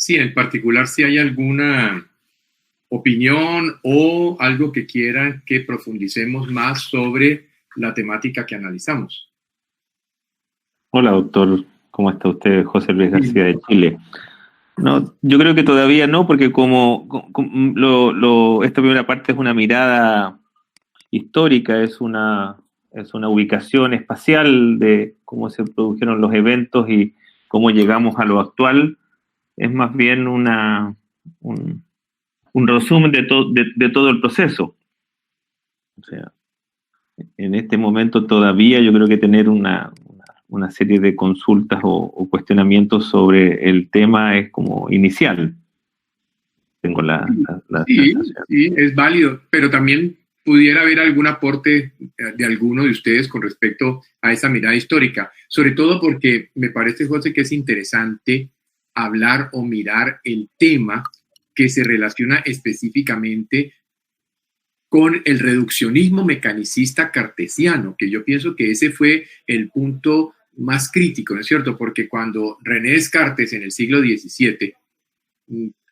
Sí, en particular, si hay alguna opinión o algo que quieran que profundicemos más sobre la temática que analizamos. Hola, doctor. ¿Cómo está usted? José Luis Sí. García de Chile. No, yo creo que todavía no, porque esta primera parte es una mirada histórica, es una ubicación espacial de cómo se produjeron los eventos y cómo llegamos a lo actual. Es más bien un, un resumen de todo el proceso. O sea, en este momento todavía yo creo que tener una serie de consultas o cuestionamientos sobre el tema es como inicial. Tengo la Sí, sensación. sí, es válido, pero también pudiera haber algún aporte de alguno de ustedes con respecto a esa mirada histórica, sobre todo porque me parece, José, que es interesante hablar o mirar el tema que se relaciona específicamente con el reduccionismo mecanicista cartesiano, que yo pienso que ese fue el punto más crítico, ¿no es cierto? Porque cuando René Descartes en el siglo XVII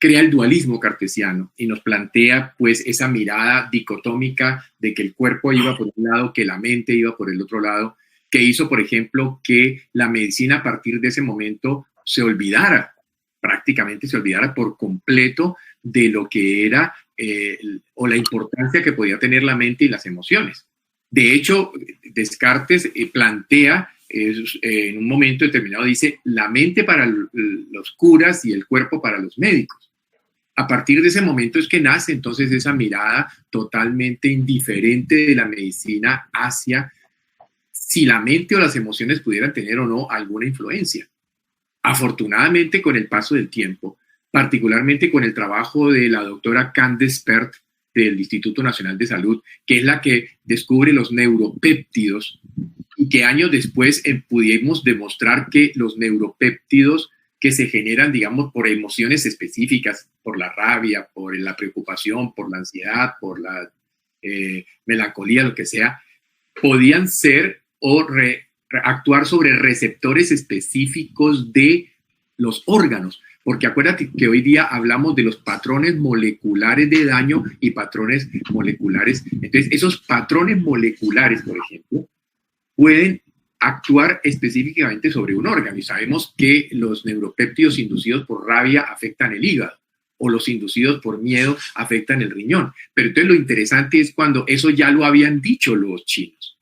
crea el dualismo cartesiano y nos plantea pues esa mirada dicotómica de que el cuerpo iba por un lado, que la mente iba por el otro lado, que hizo, por ejemplo, que la medicina a partir de ese momento se olvidara, prácticamente se olvidara por completo de lo que era o la importancia que podía tener la mente y las emociones. De hecho, Descartes plantea en un momento determinado, dice, la mente para los curas y el cuerpo para los médicos. A partir de ese momento es que nace entonces esa mirada totalmente indiferente de la medicina hacia si la mente o las emociones pudieran tener o no alguna influencia. Afortunadamente, con el paso del tiempo, particularmente con el trabajo de la doctora Candace Pert del Instituto Nacional de Salud, que es la que descubre los neuropéptidos y que años después pudimos demostrar que los neuropéptidos que se generan, digamos, por emociones específicas, por la rabia, por la preocupación, por la ansiedad, por la melancolía, lo que sea, podían ser o actuar sobre receptores específicos de los órganos. Porque acuérdate que hoy día hablamos de los patrones moleculares de daño y patrones moleculares. Entonces, esos patrones moleculares, por ejemplo, pueden actuar específicamente sobre un órgano. Y sabemos que los neuropéptidos inducidos por rabia afectan el hígado o los inducidos por miedo afectan el riñón. Pero entonces lo interesante es cuando eso ya lo habían dicho los chinos.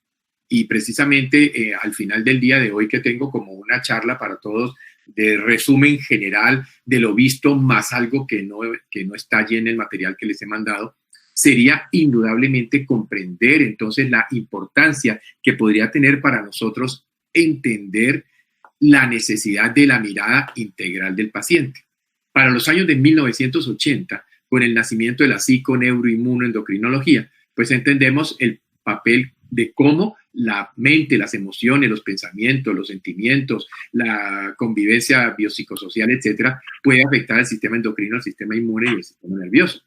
Y precisamente al final del día de hoy que tengo como una charla para todos de resumen general de lo visto más algo que no está allí en el material que les he mandado, sería indudablemente comprender entonces la importancia que podría tener para nosotros entender la necesidad de la mirada integral del paciente. Para los años de 1980, con el nacimiento de la psiconeuroinmunoendocrinología, pues entendemos el papel de cómo la mente, las emociones, los pensamientos, los sentimientos, la convivencia biopsicosocial, etcétera, puede afectar al sistema endocrino, al sistema inmune y al sistema nervioso.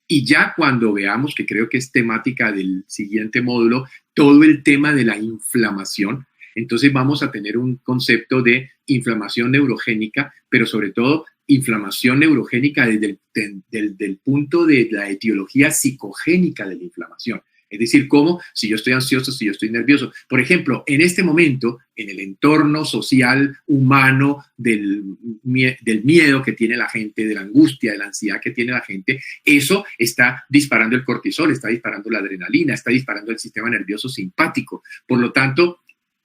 Y ya cuando veamos, que creo que es temática del siguiente módulo, todo el tema de la inflamación, entonces vamos a tener un concepto de inflamación neurogénica, pero sobre todo inflamación neurogénica desde el punto de la etiología psicogénica de la inflamación. Es decir, cómo si yo estoy ansioso, si yo estoy nervioso. Por ejemplo, en este momento, en el entorno social humano del miedo que tiene la gente, de la angustia, de la ansiedad que tiene la gente, eso está disparando el cortisol, está disparando la adrenalina, está disparando el sistema nervioso simpático. Por lo tanto,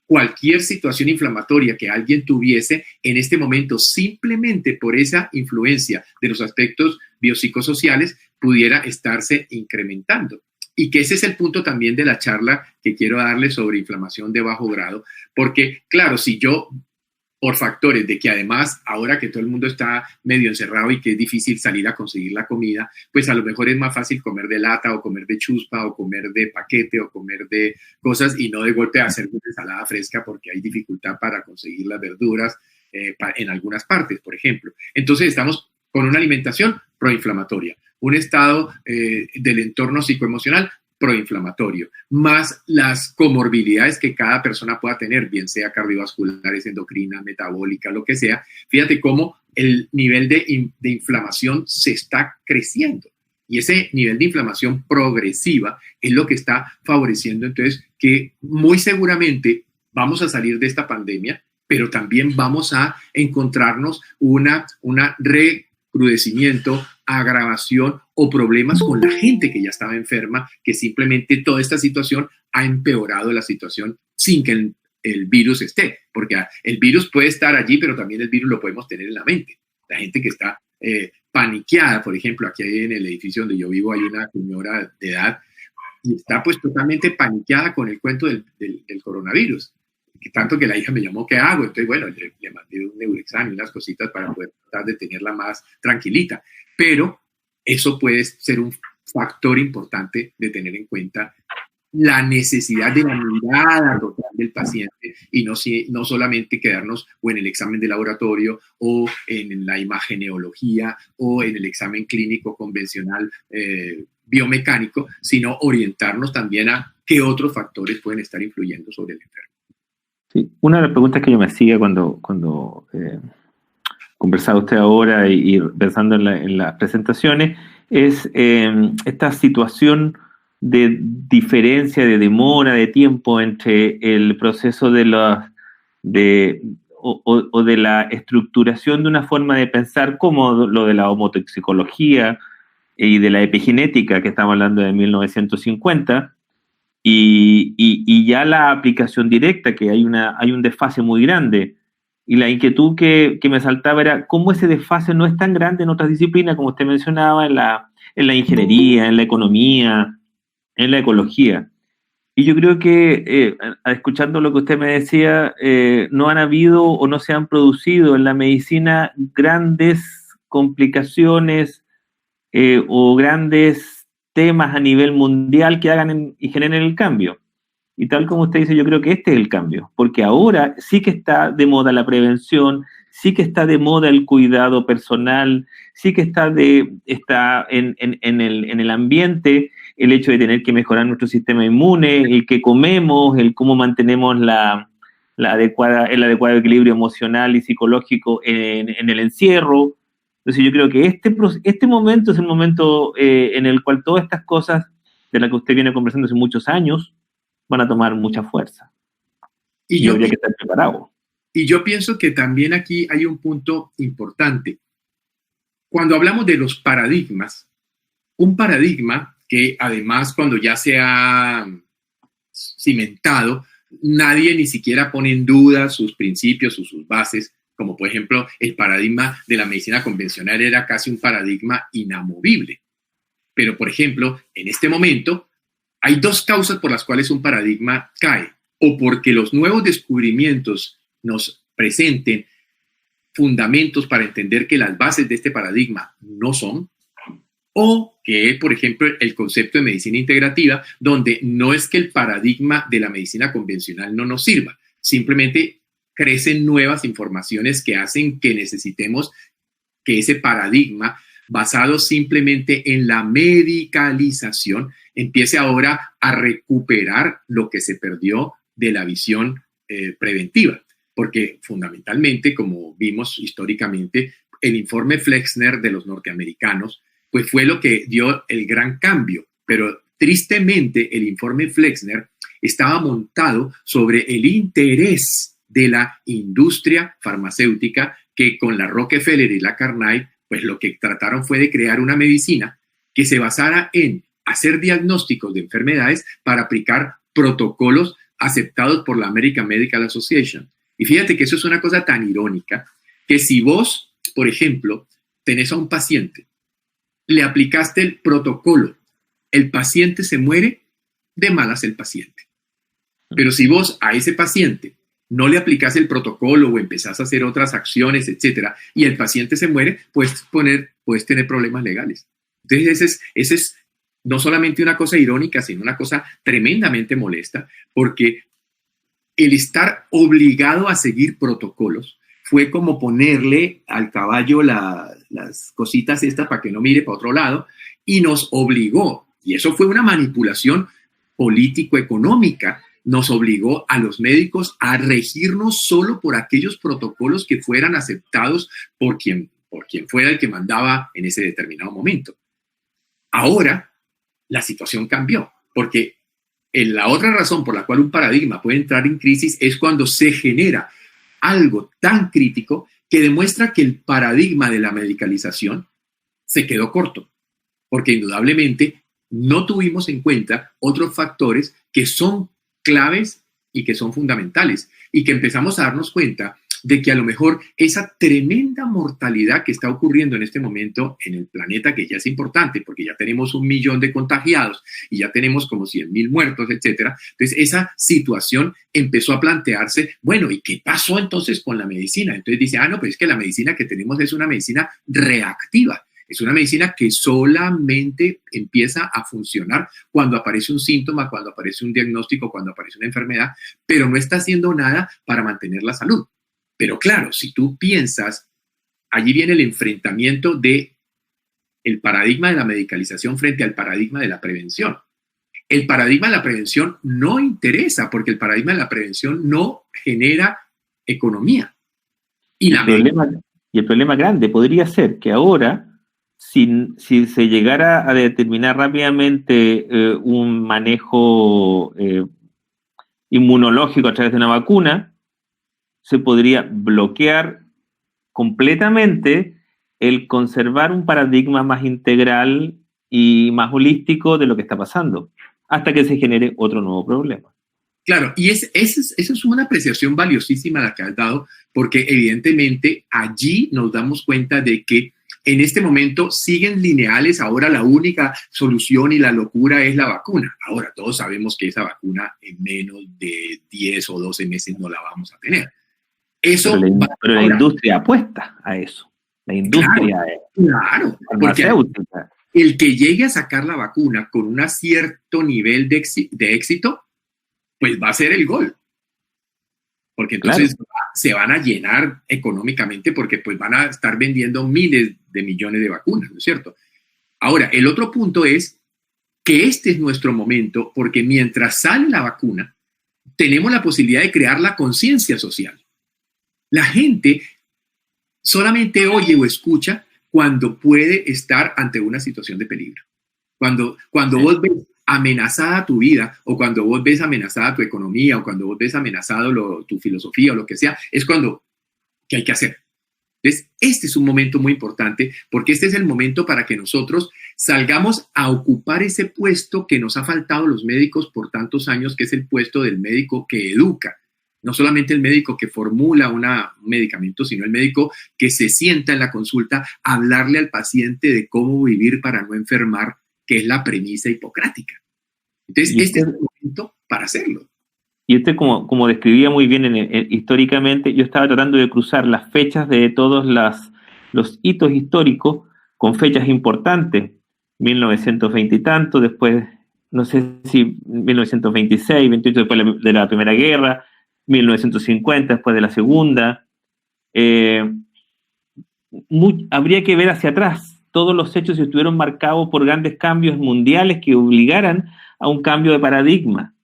cualquier situación inflamatoria que alguien tuviese en este momento, simplemente por esa influencia de los aspectos biopsicosociales, pudiera estarse incrementando. Y que ese es el punto también de la charla que quiero darle sobre inflamación de bajo grado, porque claro, si yo, por factores de que además ahora que todo el mundo está medio encerrado y que es difícil salir a conseguir la comida, pues a lo mejor es más fácil comer de lata o comer de chuspa o comer de paquete o comer de cosas y no de golpe hacer una ensalada fresca porque hay dificultad para conseguir las verduras en algunas partes, por ejemplo. Entonces estamos con una alimentación proinflamatoria, un estado del entorno psicoemocional proinflamatorio, más las comorbilidades que cada persona pueda tener, bien sea cardiovasculares, endocrina, metabólica, lo que sea. Fíjate cómo el nivel de inflamación se está creciendo. Y ese nivel de inflamación progresiva es lo que está favoreciendo entonces que muy seguramente vamos a salir de esta pandemia, pero también vamos a encontrarnos una recrudecimiento, agravación o problemas con la gente que ya estaba enferma, que simplemente toda esta situación ha empeorado la situación sin que el virus esté, porque el virus puede estar allí, pero también el virus lo podemos tener en la mente. La gente que está paniqueada, por ejemplo, aquí en el edificio donde yo vivo hay una señora de edad y está pues totalmente paniqueada con el cuento del coronavirus. Tanto que la hija me llamó, ¿qué hago? Entonces, bueno, le mandé un neuroexamen, unas cositas para poder tratar de tenerla más tranquilita. Pero eso puede ser un factor importante de tener en cuenta la necesidad de la mirada total del paciente y no solamente quedarnos o en el examen de laboratorio o en la imageneología o en el examen clínico convencional biomecánico, sino orientarnos también a qué otros factores pueden estar influyendo sobre el enfermo. Sí, una de las preguntas que yo me hacía cuando conversaba usted ahora y pensando en las presentaciones es esta situación de diferencia, de demora, de tiempo entre el proceso de la estructuración de una forma de pensar como lo de la homotoxicología y de la epigenética que estamos hablando de 1950 y ya la aplicación directa, que hay un desfase muy grande. Y la inquietud que me saltaba era cómo ese desfase no es tan grande en otras disciplinas, como usted mencionaba, en la ingeniería, en la economía, en la ecología. Y yo creo que, escuchando lo que usted me decía, no han habido o no se han producido en la medicina grandes complicaciones o grandes temas a nivel mundial que hagan y generen el cambio. Y tal como usted dice, yo creo que este es el cambio, porque ahora sí que está de moda la prevención, sí que está de moda el cuidado personal, sí que está en el ambiente el hecho de tener que mejorar nuestro sistema inmune, el que comemos, el cómo mantenemos el adecuado equilibrio emocional y psicológico en el encierro. Entonces yo creo que este momento es el momento en el cual todas estas cosas de las que usted viene conversando hace muchos años van a tomar mucha fuerza. Y habría que estar preparado. Y yo pienso que también aquí hay un punto importante. Cuando hablamos de los paradigmas, un paradigma que además cuando ya se ha cimentado, nadie ni siquiera pone en duda sus principios o sus bases, como por ejemplo el paradigma de la medicina convencional era casi un paradigma inamovible. Pero por ejemplo, en este momento hay dos causas por las cuales un paradigma cae, o porque los nuevos descubrimientos nos presenten fundamentos para entender que las bases de este paradigma no son, o que es, por ejemplo, el concepto de medicina integrativa, donde no es que el paradigma de la medicina convencional no nos sirva, simplemente crecen nuevas informaciones que hacen que necesitemos que ese paradigma basado simplemente en la medicalización empiece ahora a recuperar lo que se perdió de la visión preventiva. Porque fundamentalmente, como vimos históricamente, el informe Flexner de los norteamericanos pues fue lo que dio el gran cambio. Pero tristemente el informe Flexner estaba montado sobre el interés de la industria farmacéutica que con la Rockefeller y la Carney pues lo que trataron fue de crear una medicina que se basara en hacer diagnósticos de enfermedades para aplicar protocolos aceptados por la American Medical Association. Y fíjate que eso es una cosa tan irónica, que si vos, por ejemplo, tenés a un paciente, le aplicaste el protocolo, el paciente se muere, de malas el paciente. Pero si vos a ese paciente no le aplicás el protocolo o empezás a hacer otras acciones, etcétera, y el paciente se muere, puedes tener problemas legales. Entonces, ese es no solamente una cosa irónica, sino una cosa tremendamente molesta, porque el estar obligado a seguir protocolos fue como ponerle al caballo las cositas estas para que no mire para otro lado, y nos obligó, y eso fue una manipulación político-económica, nos obligó a los médicos a regirnos solo por aquellos protocolos que fueran aceptados por quien por quien fuera el que mandaba en ese determinado momento. Ahora, la situación cambió, porque la otra razón por la cual un paradigma puede entrar en crisis es cuando se genera algo tan crítico que demuestra que el paradigma de la medicalización se quedó corto, porque indudablemente no tuvimos en cuenta otros factores que son claves y que son fundamentales, y que empezamos a darnos cuenta de que a lo mejor esa tremenda mortalidad que está ocurriendo en este momento en el planeta, que ya es importante, porque ya tenemos 1 millón de contagiados y ya tenemos como 100,000 muertos, etcétera. Entonces, esa situación empezó a plantearse, bueno, ¿y qué pasó entonces con la medicina? Entonces dice, no, pues es que la medicina que tenemos es una medicina reactiva. Es una medicina que solamente empieza a funcionar cuando aparece un síntoma, cuando aparece un diagnóstico, cuando aparece una enfermedad, pero no está haciendo nada para mantener la salud. Pero claro, si tú piensas, allí viene el enfrentamiento de el paradigma de la medicalización frente al paradigma de la prevención. El paradigma de la prevención no interesa porque el paradigma de la prevención no genera economía. Y el problema grande podría ser que ahora, si se llegara a determinar rápidamente un manejo inmunológico a través de una vacuna, se podría bloquear completamente el conservar un paradigma más integral y más holístico de lo que está pasando, hasta que se genere otro nuevo problema. Claro, y esa es una apreciación valiosísima la que has dado, porque evidentemente allí nos damos cuenta de que en este momento siguen lineales, ahora la única solución y la locura es la vacuna. Ahora todos sabemos que esa vacuna en menos de 10 o 12 meses no la vamos a tener. Eso pero la industria apuesta a eso. La industria farmacéutica. El que llegue a sacar la vacuna con un cierto nivel de éxito, pues va a ser el gol. Porque entonces se van a llenar económicamente porque pues van a estar vendiendo miles de millones de vacunas, ¿no es cierto? Ahora, el otro punto es que este es nuestro momento porque mientras sale la vacuna, tenemos la posibilidad de crear la conciencia social. La gente solamente oye o escucha cuando puede estar ante una situación de peligro. Cuando vos ves amenazada tu vida, o cuando vos ves amenazada tu economía, o cuando vos ves amenazado tu filosofía o lo que sea, es cuando ¿qué hay que hacer? Entonces, este es un momento muy importante porque este es el momento para que nosotros salgamos a ocupar ese puesto que nos ha faltado los médicos por tantos años, que es el puesto del médico que educa. No solamente el médico que formula un medicamento, sino el médico que se sienta en la consulta a hablarle al paciente de cómo vivir para no enfermar, que es la premisa hipocrática. Entonces, este es el momento para hacerlo. Y como describía muy bien históricamente, yo estaba tratando de cruzar las fechas de todos los hitos históricos con fechas importantes. 1920 y tanto, después, no sé si 1926, 28 después de la Primera Guerra, 1950 después de la Segunda. Habría que ver hacia atrás todos los hechos que estuvieron marcados por grandes cambios mundiales que obligaran a un cambio de paradigma.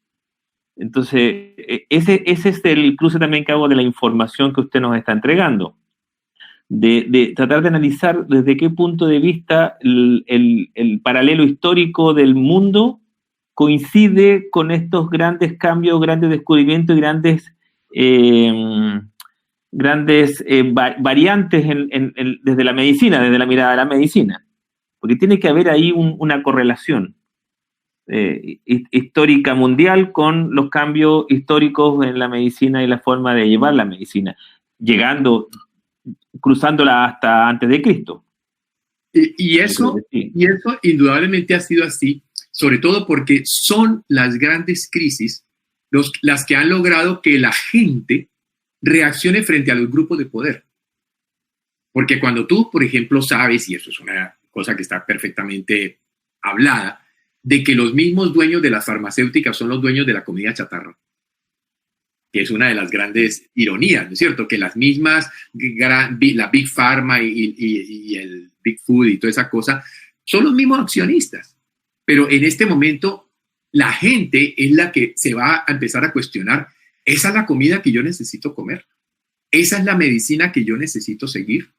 Entonces, ese es el cruce también que hago de la información que usted nos está entregando, de tratar de analizar desde qué punto de vista el paralelo histórico del mundo coincide con estos grandes cambios, grandes descubrimientos y grandes variantes desde la medicina, desde la mirada de la medicina, porque tiene que haber ahí una correlación histórica mundial con los cambios históricos en la medicina y la forma de llevar la medicina, cruzándola hasta antes de Cristo. Y eso indudablemente ha sido así, sobre todo porque son las grandes crisis las que han logrado que la gente reaccione frente a los grupos de poder. Porque cuando tú, por ejemplo, sabes, y eso es una cosa que está perfectamente hablada, de que los mismos dueños de las farmacéuticas son los dueños de la comida chatarra, que es una de las grandes ironías, ¿no es cierto? Que las mismas, la Big Pharma y el Big Food y toda esa cosa, son los mismos accionistas. Pero en este momento, la gente es la que se va a empezar a cuestionar, ¿esa es la comida que yo necesito comer? ¿Esa es la medicina que yo necesito seguir?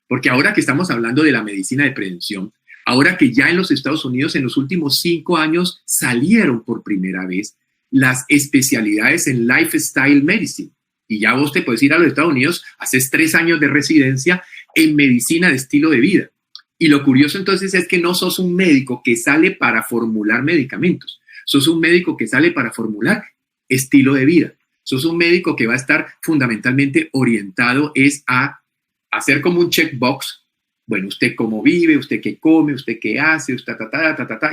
Porque ahora que estamos hablando de la medicina de prevención, ahora que ya en los Estados Unidos en los últimos 5 años salieron por primera vez las especialidades en lifestyle medicine. Y ya vos te puedes ir a los Estados Unidos, haces 3 años de residencia en medicina de estilo de vida. Y lo curioso entonces es que no sos un médico que sale para formular medicamentos, sos un médico que sale para formular estilo de vida. Sos un médico que va a estar fundamentalmente orientado es a hacer como un checkbox. Bueno, usted cómo vive, usted qué come, usted qué hace, usted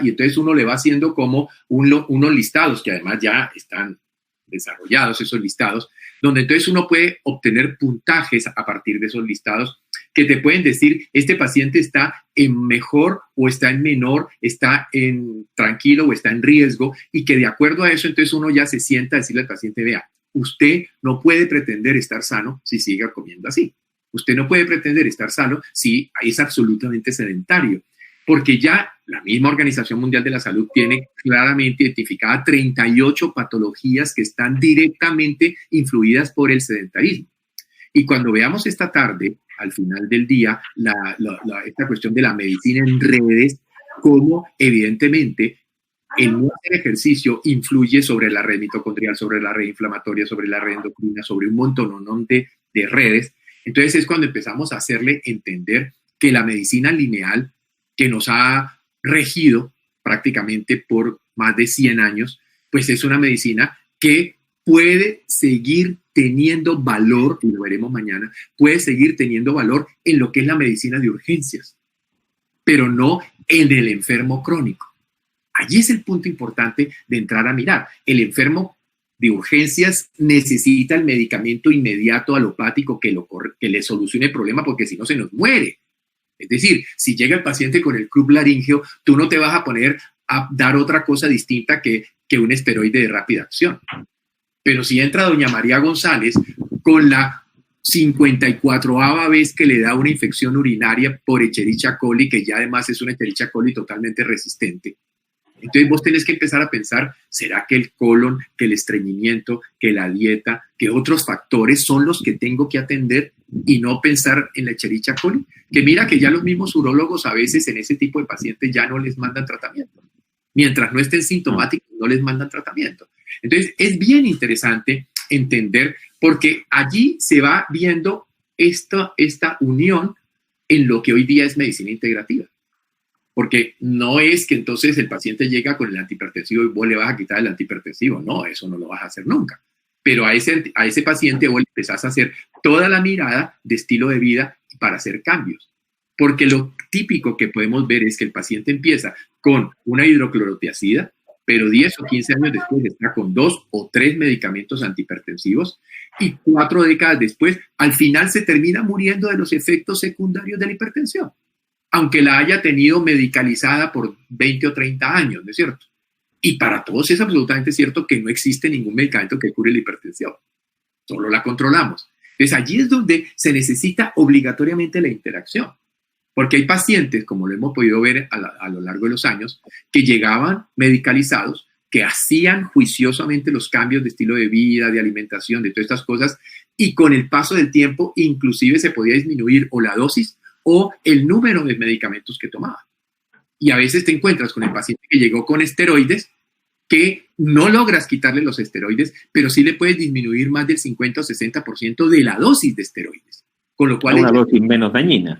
y entonces uno le va haciendo como unos listados que además ya están desarrollados esos listados, donde entonces uno puede obtener puntajes a partir de esos listados que te pueden decir, este paciente está en mejor o está en menor, está en tranquilo o está en riesgo, y que de acuerdo a eso entonces uno ya se sienta a decirle al paciente, vea, usted no puede pretender estar sano si sigue comiendo así. Usted no puede pretender estar sano si es absolutamente sedentario, porque ya la misma Organización Mundial de la Salud tiene claramente identificada 38 patologías que están directamente influidas por el sedentarismo. Y cuando veamos esta tarde, al final del día, esta cuestión de la medicina en redes, cómo evidentemente el no hacer ejercicio influye sobre la red mitocondrial, sobre la red inflamatoria, sobre la red endocrina, sobre un montón de redes. Entonces es cuando empezamos a hacerle entender que la medicina lineal que nos ha regido prácticamente por más de 100 años, pues es una medicina que puede seguir teniendo valor, y lo veremos mañana, puede seguir teniendo valor en lo que es la medicina de urgencias, pero no en el enfermo crónico. Allí es el punto importante de entrar a mirar. El enfermo de urgencias necesita el medicamento inmediato alopático que le solucione el problema, porque si no se nos muere. Es decir, si llega el paciente con el club laríngeo, tú no te vas a poner a dar otra cosa distinta que un esteroide de rápida acción. Pero si entra doña María González con la 54ª vez que le da una infección urinaria por Escherichia coli, que ya además es una Escherichia coli totalmente resistente, entonces vos tenés que empezar a pensar, ¿será que el colon, que el estreñimiento, que la dieta, que otros factores son los que tengo que atender y no pensar en la Escherichia coli? Que mira que ya los mismos urólogos a veces en ese tipo de pacientes ya no les mandan tratamiento. Mientras no estén sintomáticos, no les mandan tratamiento. Entonces es bien interesante entender, porque allí se va viendo esta unión en lo que hoy día es medicina integrativa. Porque no es que entonces el paciente llega con el antihipertensivo y vos le vas a quitar el antihipertensivo. No, eso no lo vas a hacer nunca. Pero a ese paciente vos le empezás a hacer toda la mirada de estilo de vida para hacer cambios. Porque lo típico que podemos ver es que el paciente empieza con una hidroclorotiazida, pero 10 o 15 años después está con 2 o 3 medicamentos antihipertensivos y 4 décadas después, al final se termina muriendo de los efectos secundarios de la hipertensión, aunque la haya tenido medicalizada por 20 o 30 años, ¿no es cierto? Y para todos es absolutamente cierto que no existe ningún medicamento que cure la hipertensión, solo la controlamos. Entonces allí es donde se necesita obligatoriamente la interacción, porque hay pacientes, como lo hemos podido ver a lo largo de los años, que llegaban medicalizados, que hacían juiciosamente los cambios de estilo de vida, de alimentación, de todas estas cosas, y con el paso del tiempo inclusive se podía disminuir o la dosis o el número de medicamentos que tomaba. Y a veces te encuentras con el paciente que llegó con esteroides, que no logras quitarle los esteroides, pero sí le puedes disminuir más del 50 o 60% de la dosis de esteroides. Con lo cual... Una dosis menos dañina.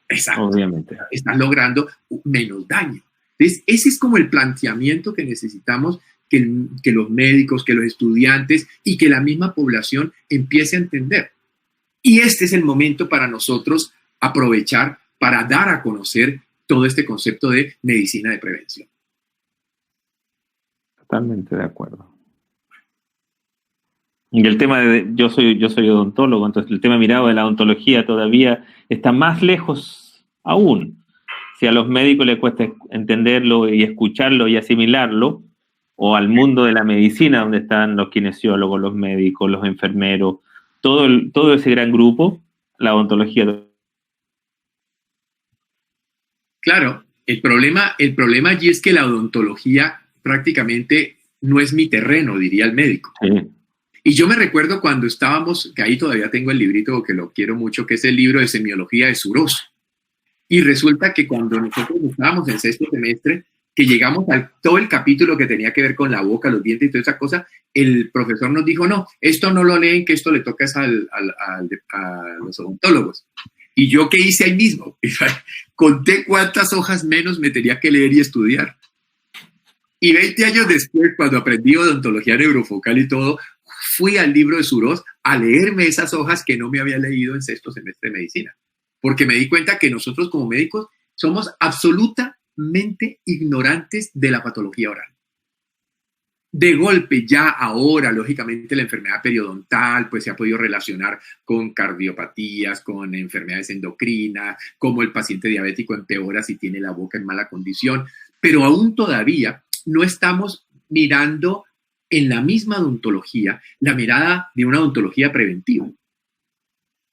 Exacto. Obviamente. Estás logrando menos daño. Entonces, ese es como el planteamiento que necesitamos que los médicos, que los estudiantes y que la misma población empiece a entender. Y este es el momento para nosotros aprovechar para dar a conocer todo este concepto de medicina de prevención. Totalmente de acuerdo. Y el tema de, yo soy odontólogo, entonces el tema mirado de la odontología todavía está más lejos aún. Si a los médicos les cuesta entenderlo y escucharlo y asimilarlo, o al mundo de la medicina, donde están los kinesiólogos, los médicos, los enfermeros, todo ese gran grupo, la odontología. Claro, el problema allí es que la odontología prácticamente no es mi terreno, diría el médico. Sí. Y yo me recuerdo cuando estábamos, que ahí todavía tengo el librito que lo quiero mucho, que es el libro de semiología de Suros. Y resulta que cuando nosotros estábamos en sexto semestre, que llegamos a todo el capítulo que tenía que ver con la boca, los dientes y toda esa cosa, el profesor nos dijo, no, esto no lo leen, que esto le toca a los odontólogos. Y yo, ¿qué hice ahí mismo? Conté cuántas hojas menos me tenía que leer y estudiar. Y 20 años después, cuando aprendí odontología neurofocal y todo, fui al libro de Suros a leerme esas hojas que no me había leído en sexto semestre de medicina. Porque me di cuenta que nosotros como médicos somos absolutamente ignorantes de la patología oral. De golpe, ya ahora, lógicamente, la enfermedad periodontal pues se ha podido relacionar con cardiopatías, con enfermedades endocrinas, como el paciente diabético empeora si tiene la boca en mala condición, pero aún todavía no estamos mirando en la misma odontología la mirada de una odontología preventiva.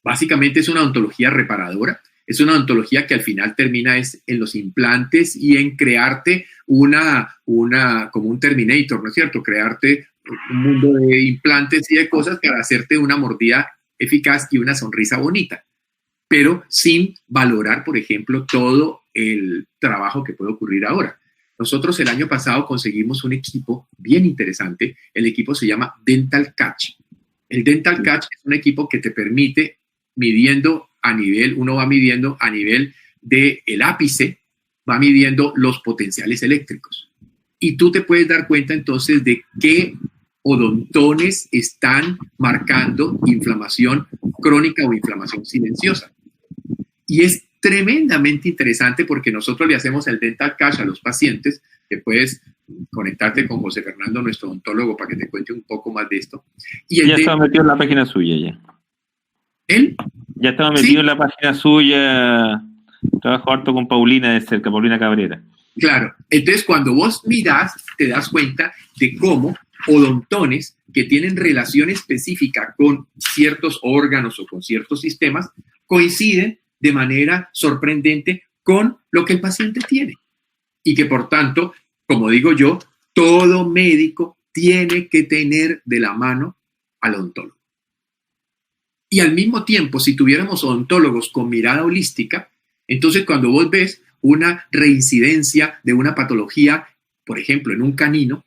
Básicamente es una odontología reparadora, es una odontología que al final termina en los implantes y en crearte como un Terminator, ¿no es cierto? Crearte un mundo de implantes y de cosas para hacerte una mordida eficaz y una sonrisa bonita, pero sin valorar, por ejemplo, todo el trabajo que puede ocurrir ahora. Nosotros el año pasado conseguimos un equipo bien interesante, el equipo se llama Dental Catch. El Dental Catch es un equipo que te permite uno va midiendo a nivel del ápice, va midiendo los potenciales eléctricos. Y tú te puedes dar cuenta entonces de qué odontones están marcando inflamación crónica o inflamación silenciosa. Y es tremendamente interesante porque nosotros le hacemos el Dental Catch a los pacientes, que puedes conectarte con José Fernando, nuestro odontólogo, para que te cuente un poco más de esto. Y ya estaba metido en la página suya ya. ¿Él? Ya estaba metido en la página suya, trabajo harto con Paulina de cerca, Paulina Cabrera. Claro, entonces cuando vos mirás, te das cuenta de cómo odontones que tienen relación específica con ciertos órganos o con ciertos sistemas coinciden de manera sorprendente con lo que el paciente tiene. Y que por tanto, como digo yo, todo médico tiene que tener de la mano al odontólogo. Y al mismo tiempo, si tuviéramos odontólogos con mirada holística, entonces cuando vos ves una reincidencia de una patología, por ejemplo, en un canino,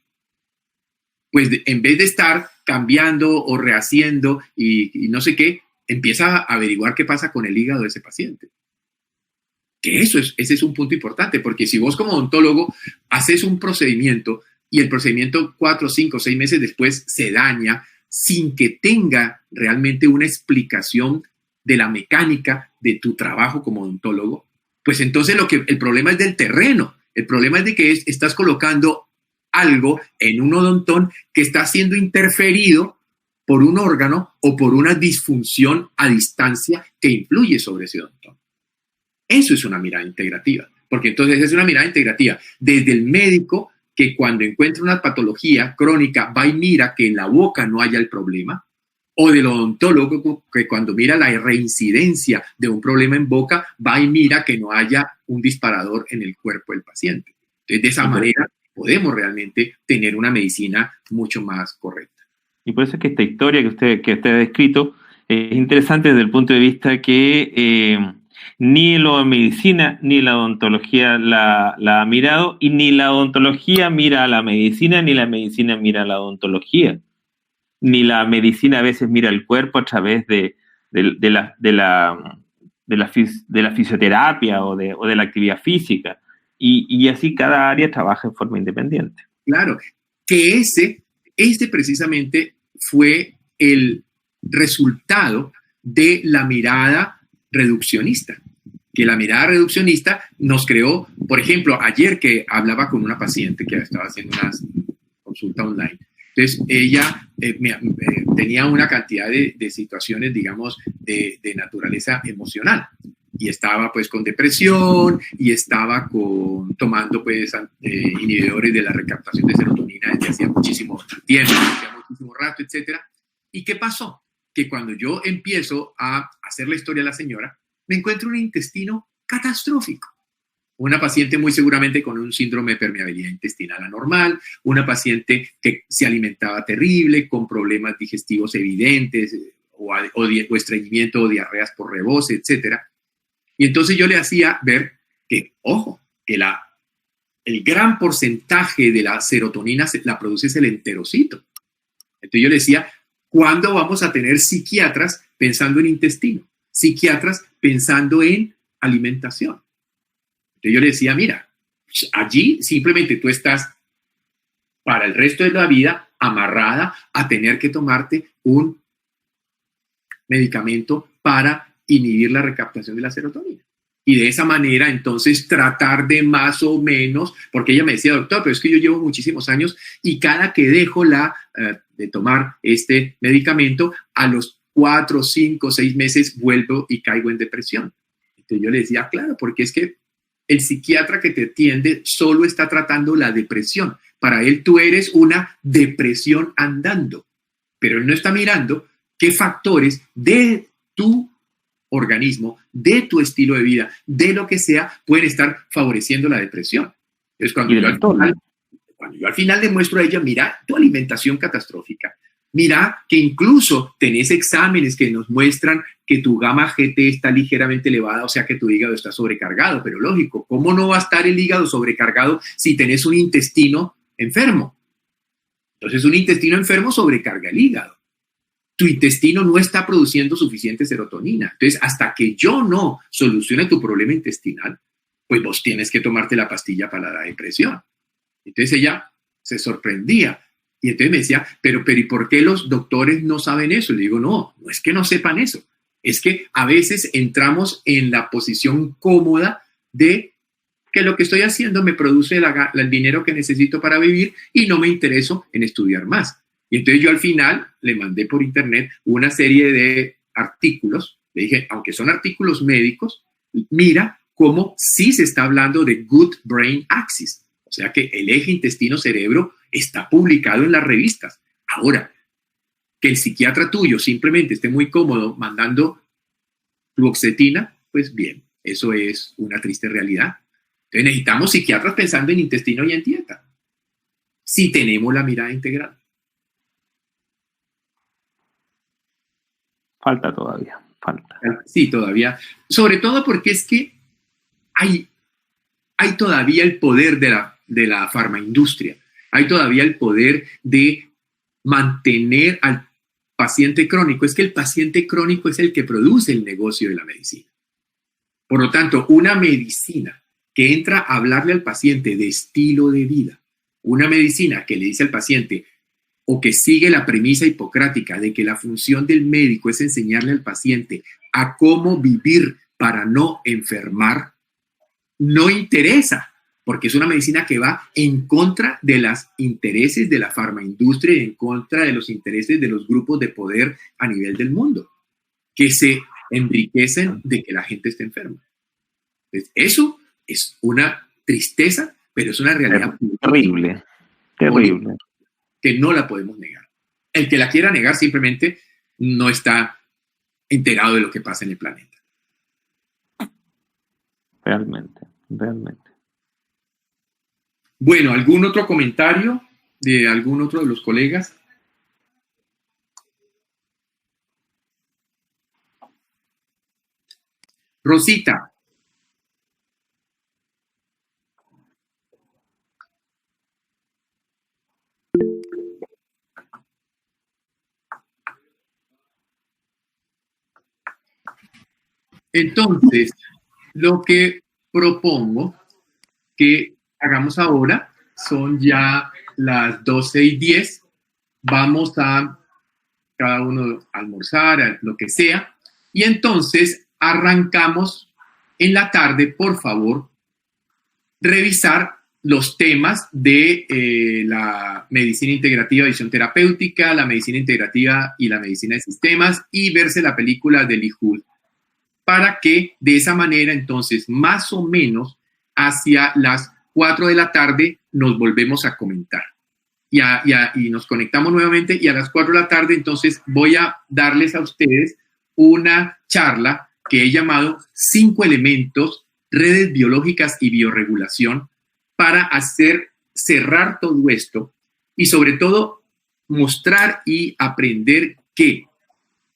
pues en vez de estar cambiando o rehaciendo y no sé qué, empieza a averiguar qué pasa con el hígado de ese paciente. Que ese es un punto importante, porque si vos como odontólogo haces un procedimiento y el procedimiento 4, 5, 6 meses después se daña, sin que tenga realmente una explicación de la mecánica de tu trabajo como odontólogo, pues entonces el problema es del terreno. El problema es de que estás colocando algo en un odontón que está siendo interferido por un órgano o por una disfunción a distancia que influye sobre ese odontón. Eso es una mirada integrativa, porque entonces es una mirada integrativa desde el médico, que cuando encuentra una patología crónica va y mira que en la boca no haya el problema, o del odontólogo que cuando mira la reincidencia de un problema en boca va y mira que no haya un disparador en el cuerpo del paciente. Entonces, de esa manera podemos realmente tener una medicina mucho más correcta. Y por eso es que esta historia que usted ha descrito es interesante desde el punto de vista que ni la medicina ni la odontología la ha mirado, y ni la odontología mira a la medicina, ni la medicina mira a la odontología, ni la medicina a veces mira el cuerpo a través de la fisioterapia o de la actividad física, y así cada área trabaja en forma independiente. Claro, que ese precisamente fue el resultado de la mirada reduccionista, que la mirada reduccionista nos creó, por ejemplo, ayer que hablaba con una paciente que estaba haciendo una consulta online, entonces ella tenía una cantidad de situaciones, digamos, de naturaleza emocional, y estaba pues con depresión y estaba tomando pues inhibidores de la recaptación de serotonina desde hacía muchísimo tiempo, desde hacía muchísimo rato, etcétera. ¿Y qué pasó? Que cuando yo empiezo a hacer la historia de la señora, me encuentro un intestino catastrófico. Una paciente muy seguramente con un síndrome de permeabilidad intestinal anormal, una paciente que se alimentaba terrible, con problemas digestivos evidentes, o estreñimiento o diarreas por rebose, etc. Y entonces yo le hacía ver que, ojo, que el gran porcentaje de la serotonina la produce el enterocito. Entonces yo le decía, ¿cuándo vamos a tener psiquiatras pensando en intestino? Psiquiatras pensando en alimentación. Entonces yo le decía, mira, allí simplemente tú estás para el resto de la vida amarrada a tener que tomarte un medicamento para inhibir la recaptación de la serotonina. Y de esa manera, entonces, tratar de más o menos, porque ella me decía, doctor, pero es que yo llevo muchísimos años y cada que dejo de tomar este medicamento, a los 4, 5, 6 meses vuelvo y caigo en depresión. Entonces yo le decía, claro, porque es que el psiquiatra que te atiende solo está tratando la depresión. Para él tú eres una depresión andando, pero él no está mirando qué factores de tu organismo, de tu estilo de vida, de lo que sea, pueden estar favoreciendo la depresión. Entonces, cuando yo al final le muestro a ella, mira tu alimentación catastrófica, mira que incluso tenés exámenes que nos muestran que tu gamma GT está ligeramente elevada, o sea que tu hígado está sobrecargado, pero lógico, ¿cómo no va a estar el hígado sobrecargado si tenés un intestino enfermo? Entonces, un intestino enfermo sobrecarga el hígado. Tu intestino no está produciendo suficiente serotonina. Entonces, hasta que yo no solucione tu problema intestinal, pues vos tienes que tomarte la pastilla para la depresión. Entonces ella se sorprendía. Y entonces me decía, pero ¿y por qué los doctores no saben eso? Y le digo, no es que no sepan eso. Es que a veces entramos en la posición cómoda de que lo que estoy haciendo me produce el dinero que necesito para vivir y no me intereso en estudiar más. Y entonces yo al final le mandé por internet una serie de artículos. Le dije, aunque son artículos médicos, mira cómo sí se está hablando de Good Brain Axis. O sea que el eje intestino-cerebro está publicado en las revistas. Ahora, que el psiquiatra tuyo simplemente esté muy cómodo mandando fluoxetina, pues bien, eso es una triste realidad. Entonces necesitamos psiquiatras pensando en intestino y en dieta. Si tenemos la mirada integral. Falta todavía, falta. Sí, todavía. Sobre todo porque es que hay todavía el poder de la farmaindustria. Hay todavía el poder de mantener al paciente crónico. Es que el paciente crónico es el que produce el negocio de la medicina. Por lo tanto, una medicina que entra a hablarle al paciente de estilo de vida, una medicina que le dice al paciente, o que sigue la premisa hipocrática de que la función del médico es enseñarle al paciente a cómo vivir para no enfermar, no interesa, porque es una medicina que va en contra de los intereses de la farmaindustria y en contra de los intereses de los grupos de poder a nivel del mundo, que se enriquecen de que la gente esté enferma. Entonces, eso es una tristeza, pero es una realidad terrible, terrible, que no la podemos negar. El que la quiera negar simplemente no está enterado de lo que pasa en el planeta. Realmente, realmente. Bueno, ¿algún otro comentario de algún otro de los colegas? Rosita. Entonces, lo que propongo que hagamos ahora son ya las 12:10. Vamos a cada uno a almorzar, a lo que sea. Y entonces arrancamos en la tarde, por favor, revisar los temas de la medicina integrativa, visión terapéutica, la medicina integrativa y la medicina de sistemas y verse la película de Lee Hood, para que de esa manera entonces más o menos hacia las 4 de la tarde nos volvemos a comentar y nos conectamos nuevamente y a las 4 de la tarde entonces voy a darles a ustedes una charla que he llamado 5 elementos redes biológicas y bioregulación para cerrar todo esto y sobre todo mostrar y aprender que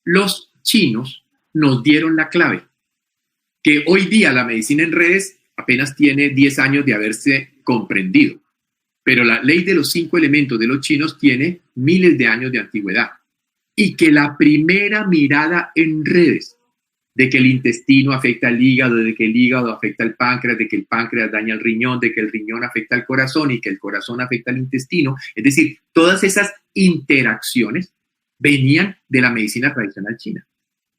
los chinos nos dieron la clave, que hoy día la medicina en redes apenas tiene 10 años de haberse comprendido, pero la ley de los 5 elementos de los chinos tiene miles de años de antigüedad, y que la primera mirada en redes de que el intestino afecta al hígado, de que el hígado afecta al páncreas, de que el páncreas daña al riñón, de que el riñón afecta al corazón y que el corazón afecta al intestino, es decir, todas esas interacciones venían de la medicina tradicional china.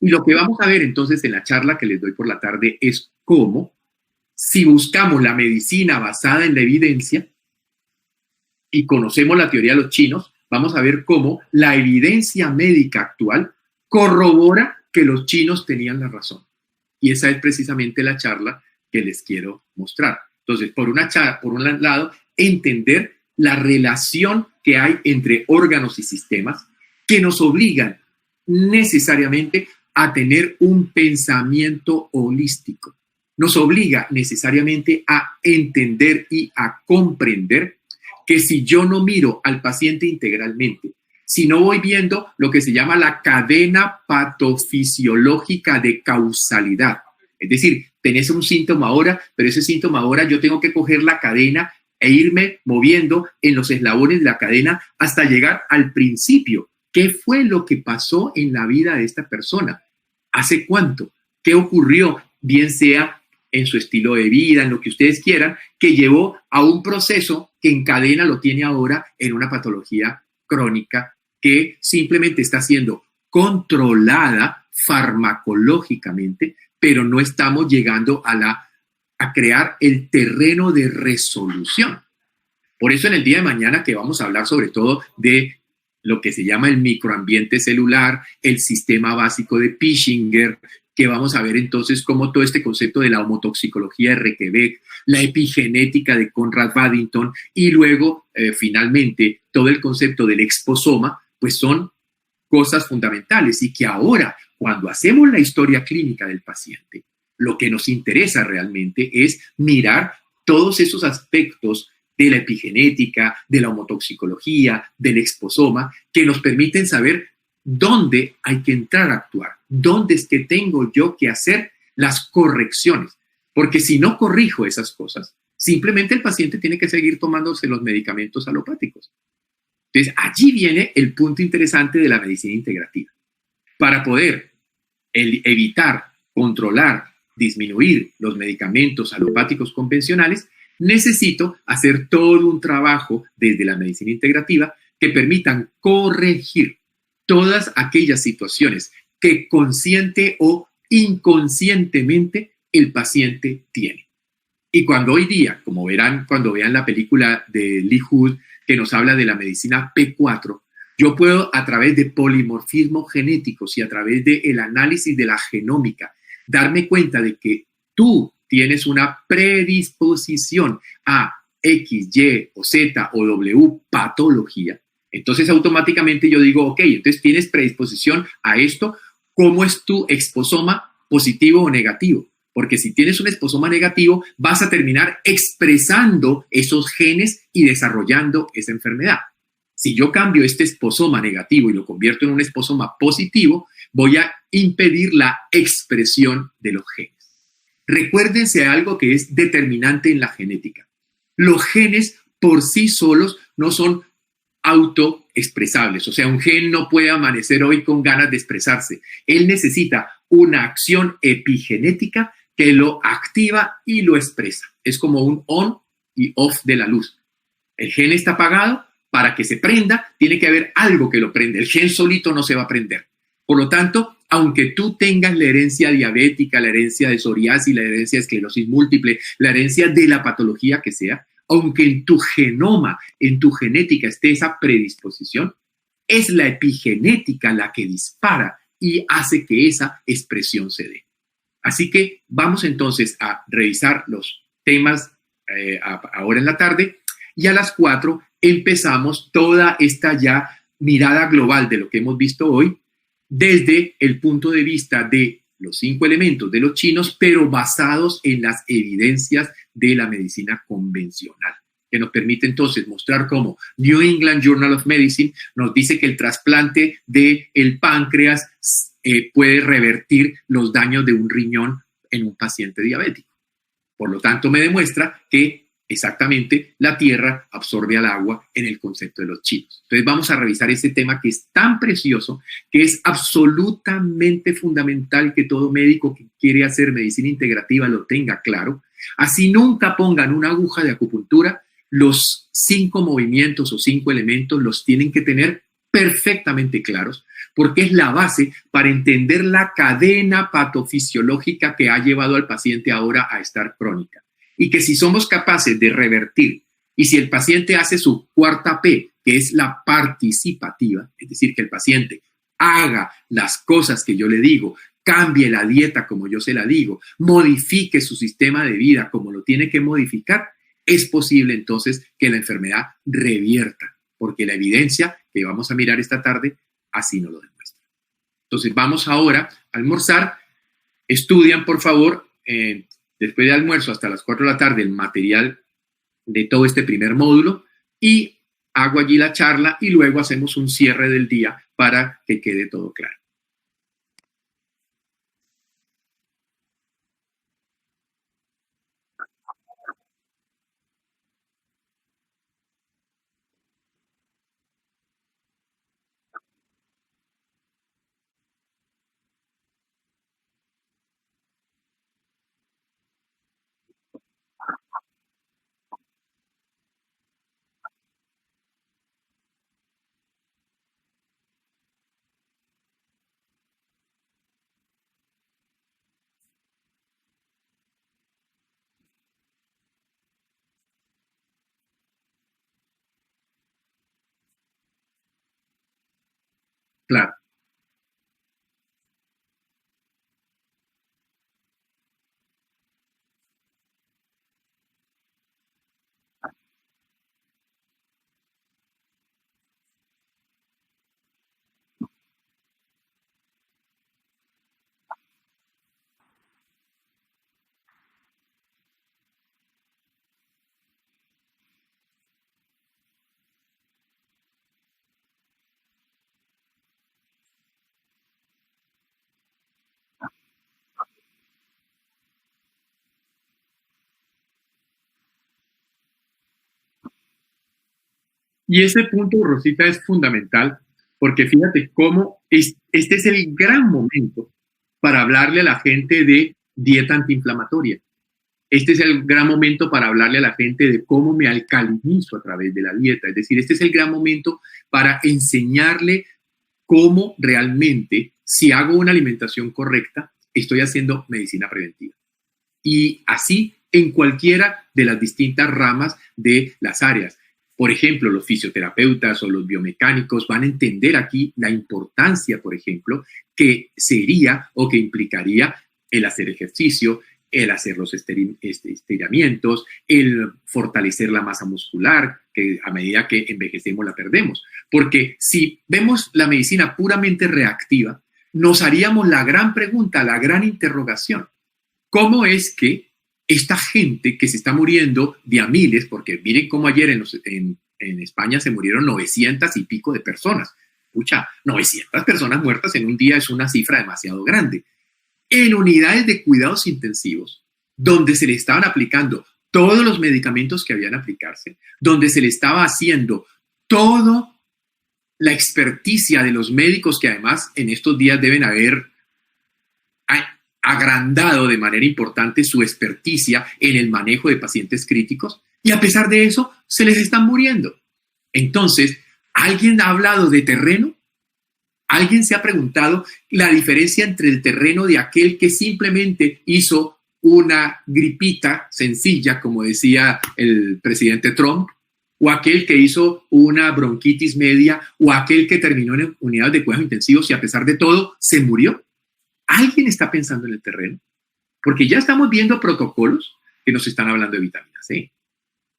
Y lo que vamos a ver entonces en la charla que les doy por la tarde es cómo, si buscamos la medicina basada en la evidencia y conocemos la teoría de los chinos, vamos a ver cómo la evidencia médica actual corrobora que los chinos tenían la razón. Y esa es precisamente la charla que les quiero mostrar. Entonces, por un lado, entender la relación que hay entre órganos y sistemas que nos obligan necesariamente a tener un pensamiento holístico. Nos obliga necesariamente a entender y a comprender que si yo no miro al paciente integralmente, si no voy viendo lo que se llama la cadena patofisiológica de causalidad, es decir, tenés un síntoma ahora, pero ese síntoma ahora yo tengo que coger la cadena e irme moviendo en los eslabones de la cadena hasta llegar al principio. ¿Qué fue lo que pasó en la vida de esta persona? ¿Hace cuánto? ¿Qué ocurrió? Bien sea en su estilo de vida, en lo que ustedes quieran, que llevó a un proceso que en cadena lo tiene ahora en una patología crónica que simplemente está siendo controlada farmacológicamente, pero no estamos llegando a crear el terreno de resolución. Por eso en el día de mañana que vamos a hablar sobre todo de lo que se llama el microambiente celular, el sistema básico de Pischinger, que vamos a ver entonces cómo todo este concepto de la homotoxicología de Rekebeck, la epigenética de Conrad Baddington y luego finalmente todo el concepto del exposoma, pues son cosas fundamentales y que ahora cuando hacemos la historia clínica del paciente, lo que nos interesa realmente es mirar todos esos aspectos de la epigenética, de la homotoxicología, del exposoma, que nos permiten saber dónde hay que entrar a actuar, dónde es que tengo yo que hacer las correcciones. Porque si no corrijo esas cosas, simplemente el paciente tiene que seguir tomándose los medicamentos alopáticos. Entonces, allí viene el punto interesante de la medicina integrativa. Para poder evitar, controlar, disminuir los medicamentos alopáticos convencionales, necesito hacer todo un trabajo desde la medicina integrativa que permitan corregir todas aquellas situaciones que consciente o inconscientemente el paciente tiene. Y cuando hoy día, como verán cuando vean la película de Lee Hood, que nos habla de la medicina P4, yo puedo a través de polimorfismos genéticos y a través del análisis de la genómica darme cuenta de que tú tienes una predisposición a X, Y o Z o W patología. Entonces automáticamente yo digo, ok, entonces tienes predisposición a esto, ¿cómo es tu exposoma positivo o negativo? Porque si tienes un exposoma negativo, vas a terminar expresando esos genes y desarrollando esa enfermedad. Si yo cambio este exposoma negativo y lo convierto en un exposoma positivo, voy a impedir la expresión de los genes. Recuérdense algo que es determinante en la genética. Los genes por sí solos no son autoexpresables. O sea, un gen no puede amanecer hoy con ganas de expresarse. Él necesita una acción epigenética que lo activa y lo expresa. Es como un on y off de la luz. El gen está apagado, para que se prenda, tiene que haber algo que lo prende. El gen solito no se va a prender. Por lo tanto, aunque tú tengas la herencia diabética, la herencia de psoriasis, la herencia de esclerosis múltiple, la herencia de la patología que sea, aunque en tu genoma, en tu genética esté esa predisposición, es la epigenética la que dispara y hace que esa expresión se dé. Así que vamos entonces a revisar los temas ahora en la tarde y a las 4 empezamos toda esta ya mirada global de lo que hemos visto hoy desde el punto de vista de los 5 elementos de los chinos, pero basados en las evidencias de la medicina convencional, que nos permite entonces mostrar cómo New England Journal of Medicine nos dice que el trasplante del páncreas puede revertir los daños de un riñón en un paciente diabético. Por lo tanto, me demuestra que exactamente la tierra absorbe al agua en el concepto de los chinos. Entonces vamos a revisar este tema que es tan precioso, que es absolutamente fundamental que todo médico que quiere hacer medicina integrativa lo tenga claro. Así nunca pongan una aguja de acupuntura, los 5 movimientos o 5 elementos los tienen que tener perfectamente claros, porque es la base para entender la cadena patofisiológica que ha llevado al paciente ahora a estar crónica. Y que si somos capaces de revertir, y si el paciente hace su 4ª P, que es la participativa, es decir, que el paciente haga las cosas que yo le digo, cambie la dieta como yo se la digo, modifique su sistema de vida como lo tiene que modificar, es posible entonces que la enfermedad revierta, porque la evidencia que vamos a mirar esta tarde así nos lo demuestra. Entonces vamos ahora a almorzar. Estudian, por favor, después de almuerzo hasta las 4 de la tarde el material de todo este primer módulo y hago allí la charla y luego hacemos un cierre del día para que quede todo claro. Claro. Y ese punto, Rosita, es fundamental porque fíjate cómo este es el gran momento para hablarle a la gente de dieta antiinflamatoria. Este es el gran momento para hablarle a la gente de cómo me alcalinizo a través de la dieta. Es decir, este es el gran momento para enseñarle cómo realmente, si hago una alimentación correcta, estoy haciendo medicina preventiva. Y así en cualquiera de las distintas ramas de las áreas. Por ejemplo, los fisioterapeutas o los biomecánicos van a entender aquí la importancia, por ejemplo, que sería o que implicaría el hacer ejercicio, el hacer los estiramientos, el fortalecer la masa muscular, que a medida que envejecemos la perdemos. Porque si vemos la medicina puramente reactiva, nos haríamos la gran pregunta, la gran interrogación. ¿Cómo es que esta gente que se está muriendo de a miles, porque miren cómo ayer en España se murieron 900 y pico de personas? Pucha, 900 personas muertas en un día es una cifra demasiado grande. En unidades de cuidados intensivos, donde se le estaban aplicando todos los medicamentos que habían aplicarse, donde se le estaba haciendo toda la experticia de los médicos que además en estos días deben haber agrandado de manera importante su experticia en el manejo de pacientes críticos y a pesar de eso se les están muriendo. Entonces, ¿alguien ha hablado de terreno? ¿Alguien se ha preguntado la diferencia entre el terreno de aquel que simplemente hizo una gripita sencilla, como decía el presidente Trump, o aquel que hizo una bronquitis media, o aquel que terminó en unidades de cuidados intensivos y a pesar de todo se murió? ¿Alguien está pensando en el terreno? Porque ya estamos viendo protocolos que nos están hablando de vitamina C,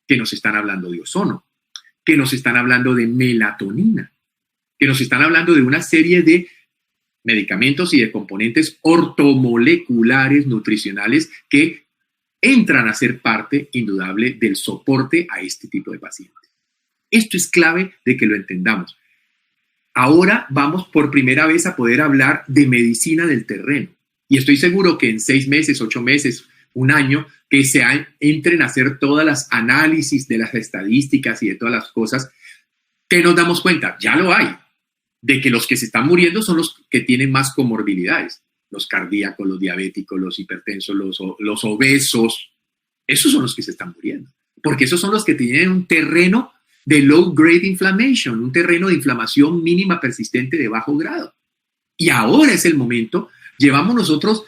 que nos están hablando de ozono, que nos están hablando de melatonina, que nos están hablando de una serie de medicamentos y de componentes ortomoleculares nutricionales que entran a ser parte indudable del soporte a este tipo de pacientes. Esto es clave de que lo entendamos. Ahora vamos por primera vez a poder hablar de medicina del terreno. Y estoy seguro que en 6 meses, 8 meses, un año, que entren a hacer todas las análisis de las estadísticas y de todas las cosas, que nos damos cuenta, ya lo hay, de que los que se están muriendo son los que tienen más comorbilidades. Los cardíacos, los diabéticos, los hipertensos, los obesos. Esos son los que se están muriendo. Porque esos son los que tienen un terreno de low grade inflammation, un terreno de inflamación mínima persistente de bajo grado. Y ahora es el momento, llevamos nosotros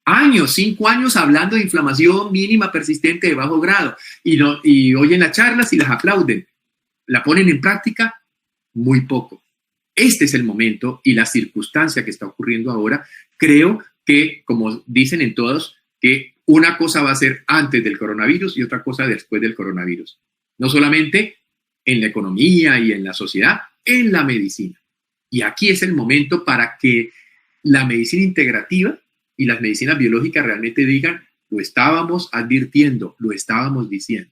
años, 5 años hablando de inflamación mínima persistente de bajo grado y oyen las charlas y las aplauden. ¿La ponen en práctica? Muy poco. Este es el momento y la circunstancia que está ocurriendo ahora. Creo que, como dicen en todos, que una cosa va a ser antes del coronavirus y otra cosa después del coronavirus. No solamente en la economía y en la sociedad, en la medicina. Y aquí es el momento para que la medicina integrativa y las medicinas biológicas realmente digan, lo estábamos advirtiendo, lo estábamos diciendo.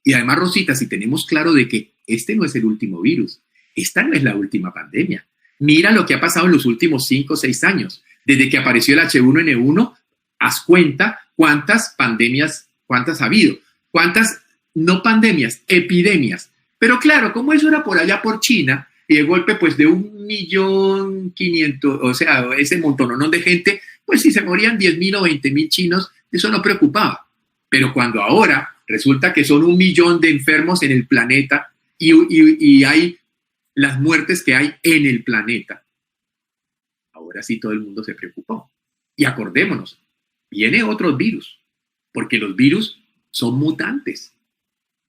Y además, Rosita, si tenemos claro de que este no es el último virus, esta no es la última pandemia. Mira lo que ha pasado en los últimos 5 o 6 años. Desde que apareció el H1N1, haz cuenta cuántas pandemias, cuántas ha habido. Cuántas, no pandemias, epidemias. Pero claro, como eso era por allá por China, y de golpe pues de 1.500.000, o sea, ese montonón de gente, pues si se morían 10.000 o 20.000 chinos, eso no preocupaba. Pero cuando ahora resulta que son 1 millón de enfermos en el planeta y hay las muertes que hay en el planeta, ahora sí todo el mundo se preocupó. Y acordémonos, viene otro virus, porque los virus son mutantes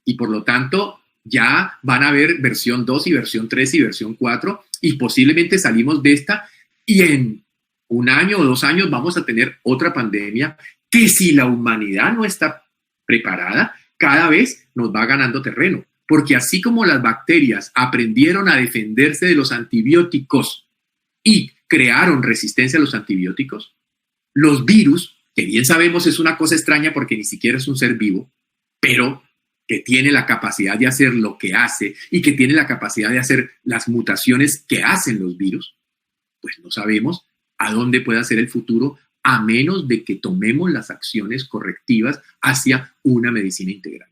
y por lo tanto ya van a haber versión 2 y versión 3 y versión 4 y posiblemente salimos de esta y en 1 año o 2 años vamos a tener otra pandemia que si la humanidad no está preparada, cada vez nos va ganando terreno. Porque así como las bacterias aprendieron a defenderse de los antibióticos y crearon resistencia a los antibióticos, los virus, que bien sabemos es una cosa extraña porque ni siquiera es un ser vivo, pero que tiene la capacidad de hacer lo que hace y que tiene la capacidad de hacer las mutaciones que hacen los virus, pues no sabemos a dónde puede ser el futuro a menos de que tomemos las acciones correctivas hacia una medicina integral.